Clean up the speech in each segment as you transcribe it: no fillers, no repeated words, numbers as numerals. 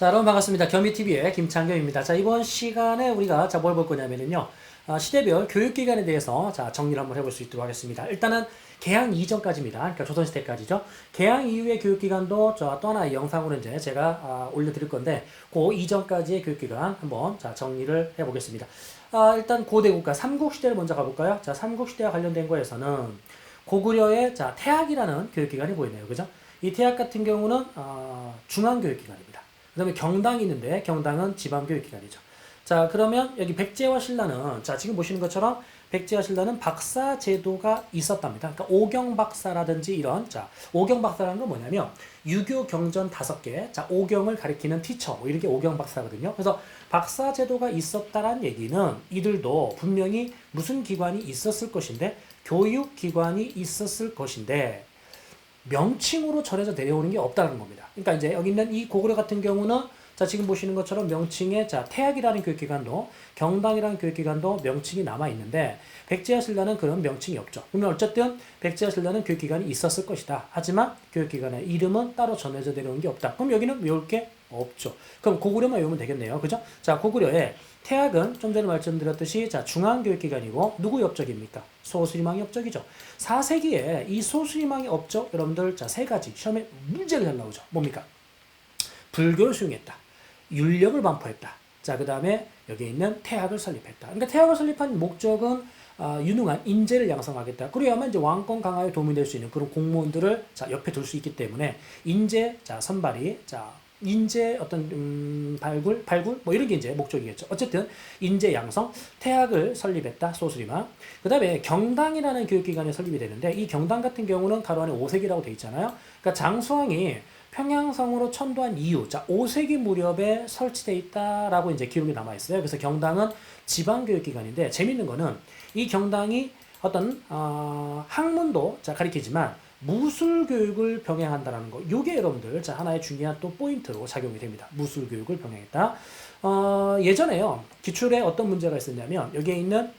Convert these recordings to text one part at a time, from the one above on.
자, 여러분 반갑습니다. 겸이TV의 김창겸입니다. 자, 이번 시간에 우리가 뭘 볼 거냐면요. 시대별 교육기관에 대해서 정리를 한번 해볼 수 있도록 하겠습니다. 일단은 개항 이전까지입니다. 그러니까 조선시대까지죠. 개항 이후의 교육기관도 또 하나의 영상으로 이제 제가 올려드릴 건데, 그 이전까지의 교육기관 한번 정리를 해보겠습니다. 일단 고대국가 삼국시대를 먼저 가볼까요? 자, 삼국시대와 관련된 거에서는 고구려의 태학이라는 교육기관이 보이네요. 그죠? 이 태학 같은 경우는 중앙교육기관입니다. 그 다음에 경당이 있는데 경당은 지방교육기관이죠. 자, 그러면 여기 백제와 신라는 지금 보시는 것처럼 백제와 신라는 박사 제도가 있었답니다. 그러니까 오경박사라든지 이런 오경박사라는 건 뭐냐면 유교 경전 5개, 오경을 가리키는 티처, 뭐 이렇게 오경박사거든요. 그래서 박사 제도가 있었다라는 얘기는 이들도 분명히 무슨 기관이 있었을 것인데 교육기관이 있었을 것인데 명칭으로 전해져 내려오는 게 없다는 겁니다. 그러니까 이제 여기 있는 이 고구려 같은 경우는 지금 보시는 것처럼 명칭에 태학이라는 교육기관도 경당이라는 교육기관도 명칭이 남아 있는데 백제와 신라는 그런 명칭이 없죠. 그러면 어쨌든 백제와 신라는 교육기관이 있었을 것이다. 하지만 교육기관의 이름은 따로 전해져 내려온 게 없다. 그럼 여기는 외울 게 없죠. 그럼 고구려만 외우면 되겠네요. 그죠? 자, 고구려의 태학은 좀 전에 말씀드렸듯이 중앙교육기관이고 누구 업적입니까? 소수리망의 업적이죠. 4세기에 이 소수리망의 업적 여러분들 세 가지 시험에 문제가 잘 나오죠. 뭡니까? 불교를 수용했다. 율령을 반포했다. 자, 그 다음에 여기에 있는 태학을 설립했다. 그러니까 태학을 설립한 목적은 유능한 인재를 양성하겠다. 그래야만 이제 왕권 강화에 도움이 될 수 있는 그런 공무원들을 옆에 둘 수 있기 때문에 인재 선발이 인재 발굴 뭐 이런 게 이제 목적이겠죠. 어쨌든 인재 양성, 태학을 설립했다. 소수리망. 그다음에 경당이라는 교육기관이 설립이 되는데 이 경당 같은 경우는 가로 안에 5세기라고 돼 있잖아요. 그러니까 장수왕이 평양성으로 천도한 이후 5세기 무렵에 설치되어 있다라고 이제 기록이 남아 있어요. 그래서 경당은 지방 교육기관인데 재밌는 거는 이 경당이 어떤 학문도 가리키지만 무술 교육을 병행한다라는 거. 요게 여러분들 하나의 중요한 또 포인트로 작용이 됩니다. 무술 교육을 병행했다. 예전에요. 기출에 어떤 문제가 있었냐면 여기에 있는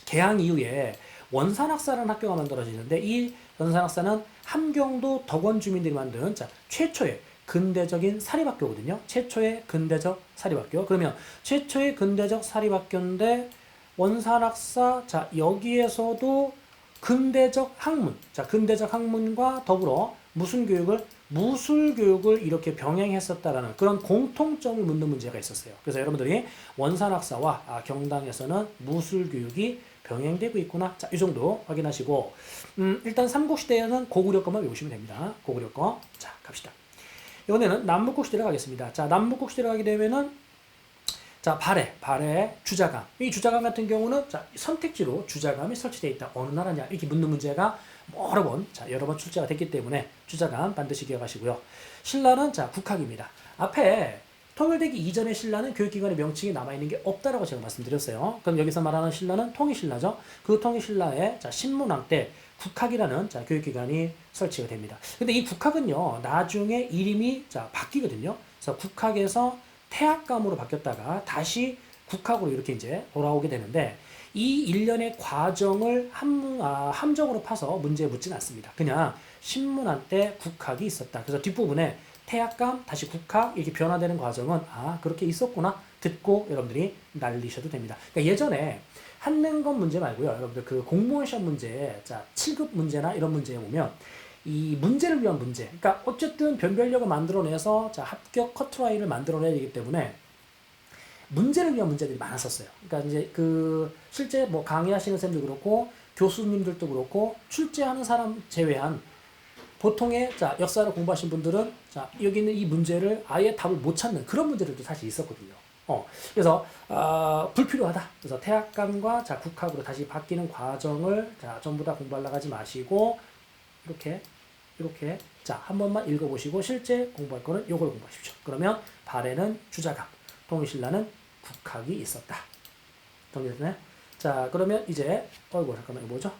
개항 이후에 원산학사라는 학교가 만들어지는데 이 원산학사는 함경도 덕원 주민들이 만든 최초의 근대적인 사립학교거든요. 최초의 근대적 사립학교. 그러면 최초의 근대적 사립학교인데 원산학사 여기에서도 근대적 학문, 근대적 학문과 더불어 무슨 교육을 무술 교육을 이렇게 병행했었다라는 그런 공통점을 묻는 문제가 있었어요. 그래서 여러분들이 원산학사와 경당에서는 무술 교육이 병행되고 있구나. 이 정도 확인하시고 일단 삼국시대에는 고구려 거만 외우시면 됩니다. 고구려 거. 갑시다. 이번에는 남북국시대로 가겠습니다. 남북국시대로 가게 되면은 발해, 주자감. 이 주자감 같은 경우는 선택지로 주자감이 설치되어 있다. 어느 나라냐? 이렇게 묻는 문제가 여러 번 출제가 됐기 때문에 주자감 반드시 기억하시고요. 신라는 국학입니다. 앞에 통일되기 이전의 신라는 교육기관의 명칭이 남아있는 게 없다라고 제가 말씀드렸어요. 그럼 여기서 말하는 신라는 통일신라죠. 그 통일신라의 신문왕 때 국학이라는 교육기관이 설치가 됩니다. 근데 이 국학은요, 나중에 이름이 바뀌거든요. 그래서 국학에서 태학감으로 바뀌었다가 다시 국학으로 이렇게 이제 돌아오게 되는데 이 일련의 과정을 함정으로 파서 문제에 묻지는 않습니다. 그냥 신문한 때 국학이 있었다. 그래서 뒷부분에 태학감 다시 국학 이렇게 변화되는 과정은 그렇게 있었구나 듣고 여러분들이 날리셔도 됩니다. 그러니까 예전에 한능검 문제 말고요. 여러분들 그 공무원 시험 문제 7급 문제나 이런 문제에 보면 이 문제를 위한 문제. 그러니까 어쨌든 변별력을 만들어내서 합격 커트라인을 만들어내야 되기 때문에 문제를 위한 문제들이 많았었어요. 그러니까 이제 실제 강의하시는 선생님도 그렇고 교수님들도 그렇고 출제하는 사람 제외한 보통의 역사를 공부하신 분들은 여기 있는 이 문제를 아예 답을 못 찾는 그런 문제들도 사실 있었거든요. 그래서 불필요하다. 그래서 태학감과 국학으로 다시 바뀌는 과정을 전부 다 공부하려고 하지 마시고 이렇게 한 번만 읽어보시고 실제 공부할 거는 요걸 공부하십시오. 그러면 발해는 주자감, 통일신라는 국학이 있었다. 동의됐나요? 그러면 이제 잠깐만 이거 뭐죠?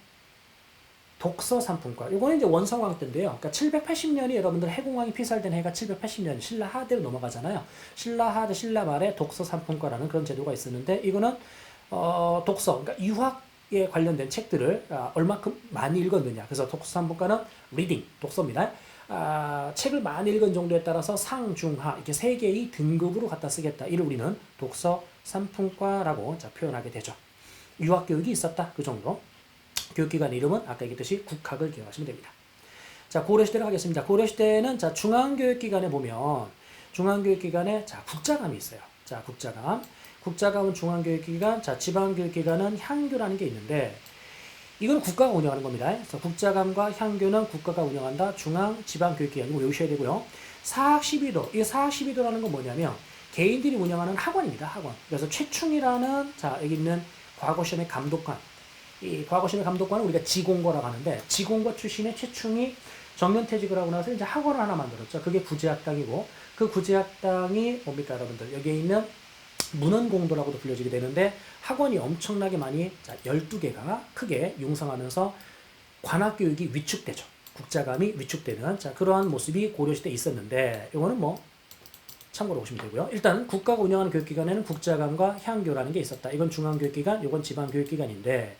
독서 상품과 요거는 이제 원성왕 때인데요. 그러니까 780년이 여러분들 해공왕이 피살된 해가 780년 신라 하대로 넘어가잖아요. 신라 하대 신라 말에 독서 상품과라는 그런 제도가 있었는데 이거는 독서 그러니까 유학에 관련된 책들을 얼마큼 많이 읽었느냐. 그래서 독서 상품과는 리딩 독서입니다. 책을 많이 읽은 정도에 따라서 상, 중, 하 이렇게 세 개의 등급으로 갖다 쓰겠다. 이를 우리는 독서 삼품과라고 표현하게 되죠. 유학 교육이 있었다. 그 정도. 교육기관 이름은 아까 얘기했듯이 국학을 기억하시면 됩니다. 자, 고려시대로 가겠습니다. 고려시대는 중앙교육기관에 보면 중앙교육기관에 국자감이 있어요. 자, 국자감. 국자감은 중앙교육기관, 지방교육기관은 향교라는 게 있는데 이건 국가가 운영하는 겁니다. 그래서 국자감과 향교는 국가가 운영한다. 중앙, 지방교육기관이고 외우셔야 되고요. 사학시비도, 이 사학시비도라는 건 뭐냐면 개인들이 운영하는 학원입니다. 학원. 그래서 최충이라는 여기 있는 과거시험의 감독관. 이 과거시험의 감독관은 우리가 지공거라고 하는데 지공거 출신의 최충이 정년퇴직을 하고 나서 이제 학원을 하나 만들었죠. 그게 구제학당이고 그 구제학당이 뭡니까 여러분들 여기에 있는 문헌공도라고도 불려지게 되는데 학원이 엄청나게 많이 12개가 크게 융성하면서 관학교육이 위축되죠. 국자감이 위축되는 그러한 모습이 고려시대에 있었는데 이거는 뭐 참고로 보시면 되고요. 일단 국가가 운영하는 교육기관에는 국자감과 향교라는 게 있었다. 이건 중앙교육기관, 이건 지방교육기관인데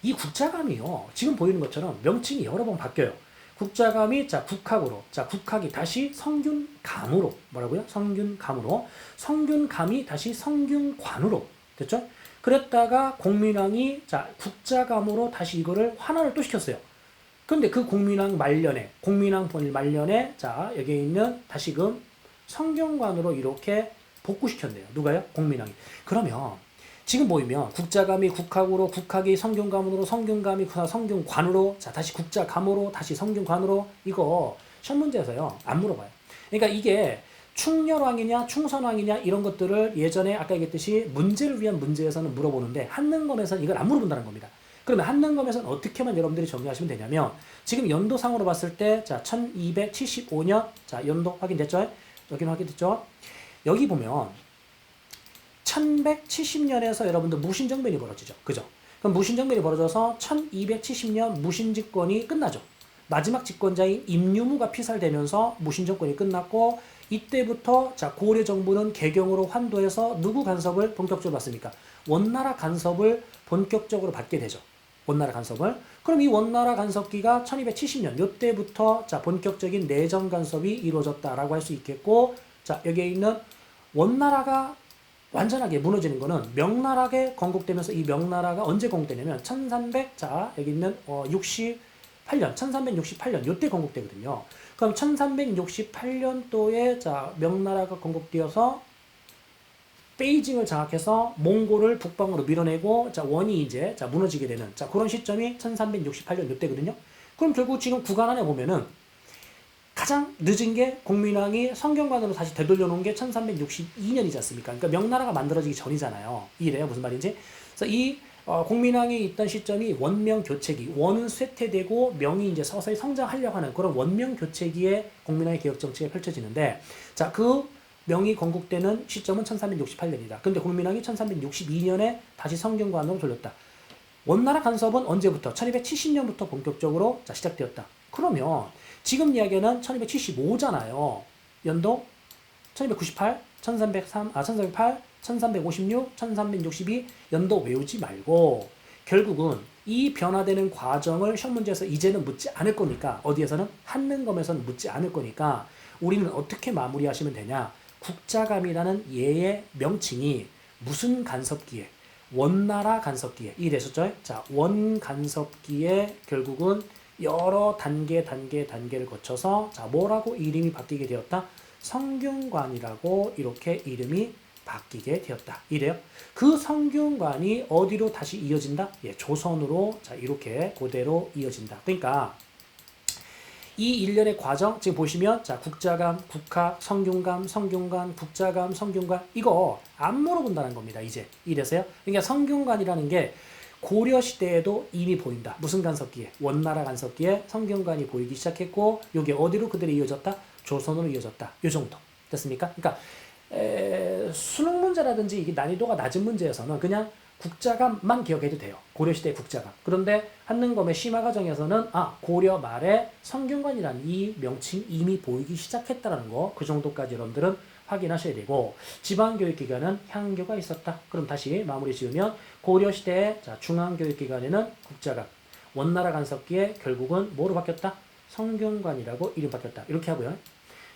이 국자감이요. 지금 보이는 것처럼 명칭이 여러 번 바뀌어요. 국자감이 국학으로, 국학이 다시 성균감으로, 뭐라고요? 성균감으로, 성균감이 다시 성균관으로 됐죠? 그랬다가 공민왕이 국자감으로 다시 이거를 환원을 또 시켰어요. 그런데 그 공민왕 말년에, 공민왕 본일 말년에 여기에 있는 다시금 성균관으로 이렇게 복구시켰네요. 누가요? 공민왕이. 그러면 지금 보이면 국자감이 국학으로, 국학이 성균감으로, 성균감이 성균관으로, 다시 국자감으로, 다시 성균관으로 이거 시험 문제에서요 안 물어봐요. 그러니까 이게 충렬왕이냐 충선왕이냐 이런 것들을 예전에 아까 얘기했듯이 문제를 위한 문제에서는 물어보는데 한능검에서는 이걸 안 물어본다는 겁니다. 그러면 한능검에서는 어떻게만 여러분들이 정리하시면 되냐면 지금 연도상으로 봤을 때 1275년 연도 확인됐죠? 여기는 확인됐죠? 여기 보면 1170년에서 여러분들 무신정변이 벌어지죠. 그죠? 그럼 무신정변이 벌어져서 1270년 무신집권이 끝나죠. 마지막 집권자인 임유무가 피살되면서 무신정권이 끝났고 이때부터 고려 정부는 개경으로 환도해서 누구 간섭을 본격적으로 받습니까? 원나라 간섭을 본격적으로 받게 되죠. 원나라 간섭을. 그럼 이 원나라 간섭기가 1270년 이때부터 본격적인 내정 간섭이 이루어졌다라고 할 수 있겠고 여기에 있는 원나라가 완전하게 무너지는 거는 명나라에 건국되면서 이 명나라가 언제 건국되냐면 여기 있는 1368년 요때 건국되거든요. 그럼 1368년도에 명나라가 건국되어서 베이징을 장악해서 몽골을 북방으로 밀어내고 원이 이제 무너지게 되는 그런 시점이 1368년 요때거든요. 그럼 결국 지금 구간 안에 보면은 가장 늦은 게 공민왕이 성균관으로 다시 되돌려놓은 게 1362년이지 않습니까? 그러니까 명나라가 만들어지기 전이잖아요. 이래요. 무슨 말인지? 그래서 이 공민왕이 있던 시점이 원명교체기, 원은 쇠퇴되고 명이 이제 서서히 성장하려고 하는 그런 원명교체기에 공민왕의 개혁정치가 펼쳐지는데 그 명이 건국되는 시점은 1368년이다. 근데 공민왕이 1362년에 다시 성균관으로 돌렸다. 원나라 간섭은 언제부터? 1270년부터 본격적으로 시작되었다. 그러면 지금 이야기는 1275잖아요. 연도 1298, 1308, 1356, 1362 연도 외우지 말고 결국은 이 변화되는 과정을 시험 문제에서 이제는 묻지 않을 거니까 어디에서는 한능검에서는 묻지 않을 거니까 우리는 어떻게 마무리하시면 되냐? 국자감이라는 얘의 명칭이 무슨 간섭기에? 원나라 간섭기에 이랬었죠. 원간섭기에 결국은 여러 단계를 거쳐서 뭐라고 이름이 바뀌게 되었다? 성균관이라고 이렇게 이름이 바뀌게 되었다. 이래요. 그 성균관이 어디로 다시 이어진다? 조선으로 이렇게 그대로 이어진다. 그러니까 이 일련의 과정 지금 보시면 국자감, 국학, 성균관, 국자감, 성균관 이거 안 물어본다는 겁니다. 이제 이래서요. 그러니까 성균관이라는 게 고려 시대에도 이미 보인다. 무슨 간섭기에? 원나라 간섭기에 성균관이 보이기 시작했고 이게 어디로 그대로 이어졌다? 조선으로 이어졌다. 이 정도 됐습니까? 그러니까 수능 문제라든지 이게 난이도가 낮은 문제에서는 그냥 국자감만 기억해도 돼요. 고려시대 국자감. 그런데 한능검의 심화 과정에서는 고려 말에 성균관이라는 이 명칭이 이미 보이기 시작했다는 거 그 정도까지 여러분들은 확인하셔야 되고 지방교육기관은 향교가 있었다. 그럼 다시 마무리 지으면 고려시대의 중앙교육기관에는 국자감 원나라 간섭기에 결국은 뭐로 바뀌었다? 성균관이라고 이름 바뀌었다. 이렇게 하고요.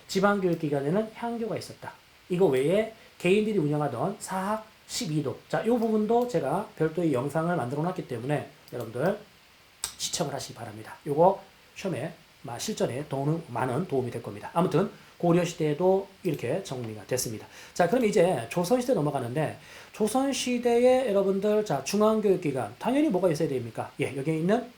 지방교육기관에는 향교가 있었다. 이거 외에 개인들이 운영하던 사학 12도. 자, 이 부분도 제가 별도의 영상을 만들어 놨기 때문에 여러분들 시청을 하시기 바랍니다. 요거 시험에 실전에 많은 도움이 될 겁니다. 아무튼 고려시대에도 이렇게 정리가 됐습니다. 자, 그럼 이제 조선시대 넘어가는데 조선시대에 여러분들 자 중앙교육기관 당연히 뭐가 있어야 됩니까? 예, 여기에 있는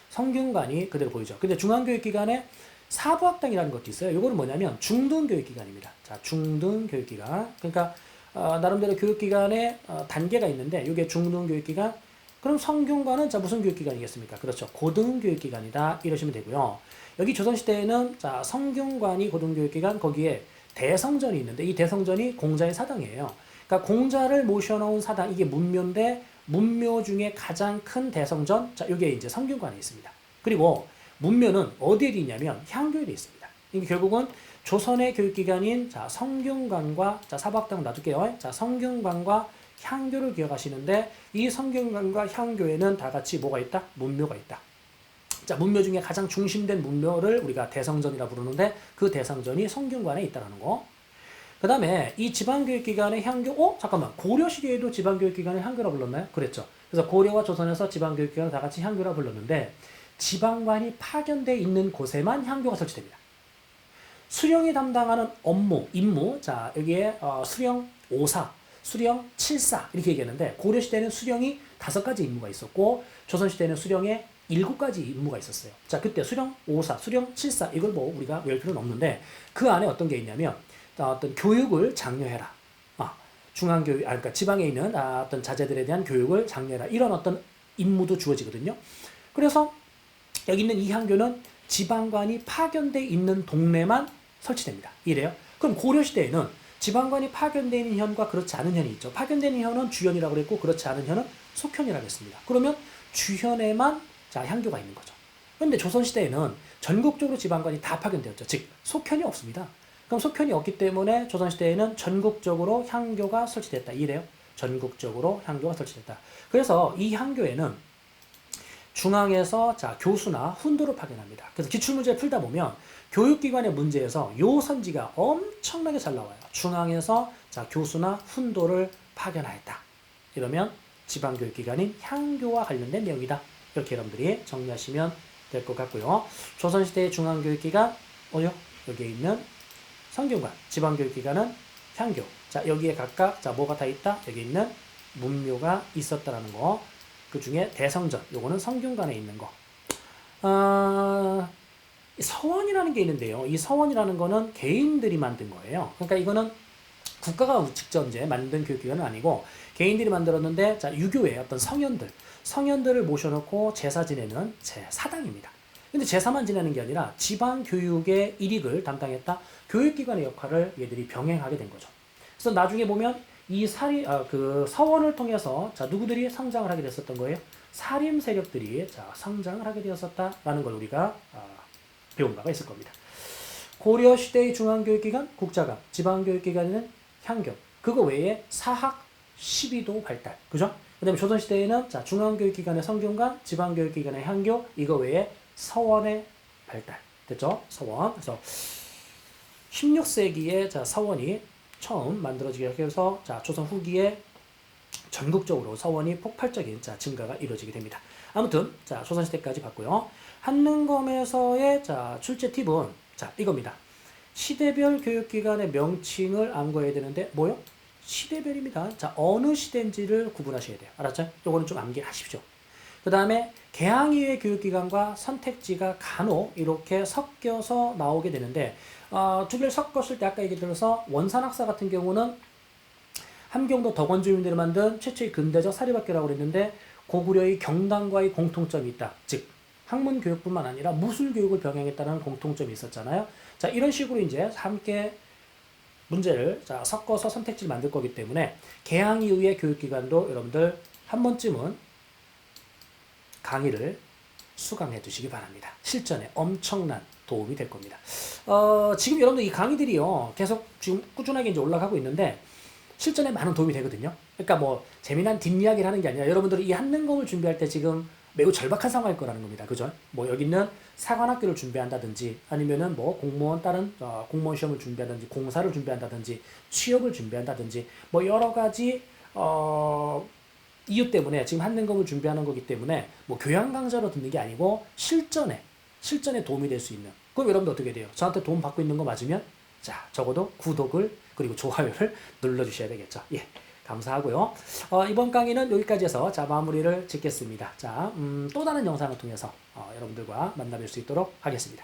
성균관이 그대로 보이죠. 근데 중앙교육기관에 사부학당이라는 것도 있어요. 이거는 뭐냐면 중등교육기관입니다. 자, 중등교육기관. 그러니까 나름대로 교육기관에 단계가 있는데 이게 중등교육기관. 그럼 성균관은 자 무슨 교육기관이겠습니까? 그렇죠. 고등교육기관이다 이러시면 되고요. 여기 조선시대에는 자 성균관이 고등교육기관 거기에 대성전이 있는데 이 대성전이 공자의 사당이에요. 그러니까 공자를 모셔놓은 사당 이게 문묘인데 문묘 중에 가장 큰 대성전 자 이게 이제 성균관에 있습니다. 그리고 문묘는 어디에 있냐면 향교에 있습니다. 이게 결국은 조선의 교육기관인 자 성균관과 자 사박당 놔둘게요. 자 성균관과 향교를 기억하시는데 이 성균관과 향교에는 다 같이 뭐가 있다? 문묘가 있다. 자, 문묘 중에 가장 중심된 문묘를 우리가 대성전이라 부르는데 그 대성전이 성균관에 있다라는 거. 그 다음에 이 지방교육기관의 향교, 잠깐만. 고려시대에도 지방교육기관을 향교라 불렀나요? 그랬죠. 그래서 고려와 조선에서 지방교육기관을 다 같이 향교라 불렀는데 지방관이 파견되어 있는 곳에만 향교가 설치됩니다. 수령이 담당하는 업무, 임무, 자, 여기에 수령 5사, 수령 7사 이렇게 얘기했는데 고려시대는 수령이 5가지 임무가 있었고 조선시대는 수령에 7가지 임무가 있었어요. 자, 그때 수령 5사, 수령 7사 이걸 뭐 우리가 외울 필요는 없는데 그 안에 어떤 게 있냐면 어떤 교육을 장려해라. 중앙교육, 그러니까 지방에 있는 어떤 자제들에 대한 교육을 장려해라. 이런 어떤 임무도 주어지거든요. 그래서 여기 있는 이 향교는 지방관이 파견돼 있는 동네만 설치됩니다. 이래요. 그럼 고려시대에는 지방관이 파견되어 있는 현과 그렇지 않은 현이 있죠. 파견되는 현은 주현이라고 그랬고 그렇지 않은 현은 속현이라고 했습니다. 그러면 주현에만 자 향교가 있는 거죠. 그런데 조선시대에는 전국적으로 지방관이 다 파견되었죠. 즉 속현이 없습니다. 그럼 속현이 없기 때문에 조선시대에는 전국적으로 향교가 설치됐다. 이래요. 전국적으로 향교가 설치됐다. 그래서 이 향교에는 중앙에서 자 교수나 훈도를 파견합니다. 그래서 기출문제 풀다 보면 교육기관의 문제에서 요 선지가 엄청나게 잘 나와요. 중앙에서 자 교수나 훈도를 파견하였다. 이러면 지방교육기관인 향교와 관련된 내용이다. 이렇게 여러분들이 정리하시면 될 것 같고요. 조선시대의 중앙교육기관 어디요? 여기에 있는 성균관, 지방교육기관은 향교. 자 여기에 각각 자 뭐가 다 있다? 여기 있는 문묘가 있었다라는 거. 그 중에 대성전, 요거는 성균관에 있는 거. 서원이라는 게 있는데요. 이 서원이라는 거는 개인들이 만든 거예요. 그러니까 이거는 국가가 직접 이제 만든 교육기관은 아니고 개인들이 만들었는데 자 유교의 어떤 성현들을 모셔놓고 제사 지내는 제사당입니다. 근데 제사만 지내는 게 아니라 지방 교육의 일익을 담당했다. 교육기관의 역할을 얘들이 병행하게 된 거죠. 그래서 나중에 보면 이 그 서원을 통해서 자 누구들이 성장을 하게 됐었던 거예요? 사림 세력들이 자 성장을 하게 되었었다라는 걸 우리가 배운 바가 있을 겁니다. 고려 시대의 중앙교육기관 국자감, 지방교육기관에는 향교, 그거 외에 사학 12도 발달, 그죠? 그다음에 조선 시대에는 자 중앙교육기관의 성균관, 지방교육기관의 향교, 이거 외에 서원의 발달, 됐죠? 서원. 그래서 16세기에 자 서원이 처음 만들어지게 해서 자 조선 후기에 전국적으로 서원이 폭발적인 자 증가가 이루어지게 됩니다. 아무튼 자 조선시대까지 봤고요. 한능검에서의 자 출제 팁은 자 이겁니다. 시대별 교육기관의 명칭을 암기해야 되는데 뭐요? 시대별입니다. 자 어느 시대인지를 구분하셔야 돼요. 알았죠? 요거는 좀 암기하십시오. 그 다음에 개항 이후의 교육기관과 선택지가 간혹 이렇게 섞여서 나오게 되는데 두 개를 섞었을 때 아까 얘기 들어서 원산학사 같은 경우는 함경도 덕원주민들이 만든 최초의 근대적 사립학교라고 그랬는데 고구려의 경당과의 공통점이 있다. 즉 학문교육뿐만 아니라 무술교육을 병행했다는 공통점이 있었잖아요. 자 이런 식으로 이제 함께 문제를 자 섞어서 선택지를 만들 거기 때문에 개항 이후의 교육기관도 여러분들 한 번쯤은 강의를 수강해 두시기 바랍니다. 실전에 엄청난 도움이 될 겁니다. 지금 여러분들 이 강의들이요 계속 지금 꾸준하게 이제 올라가고 있는데 실전에 많은 도움이 되거든요. 그러니까 뭐 재미난 뒷이야기를 하는 게 아니라 여러분들이 이 한능검을 준비할 때 지금 매우 절박한 상황일 거라는 겁니다. 그죠? 뭐 여기 있는 사관학교를 준비한다든지 아니면은 뭐 공무원 다른 공무원 시험을 준비한다든지 공사를 준비한다든지 취업을 준비한다든지 뭐 여러 가지 이유 때문에 지금 한능검을 준비하는 거기 때문에 뭐 교양 강좌로 듣는 게 아니고 실전에 도움이 될 수 있는. 그럼 여러분들 어떻게 돼요? 저한테 도움 받고 있는 거 맞으면 자 적어도 구독을 그리고 좋아요를 눌러주셔야 되겠죠. 예. 감사하고요. 이번 강의는 여기까지 해서 자 마무리를 짓겠습니다. 자, 또 다른 영상을 통해서 여러분들과 만나뵐 수 있도록 하겠습니다.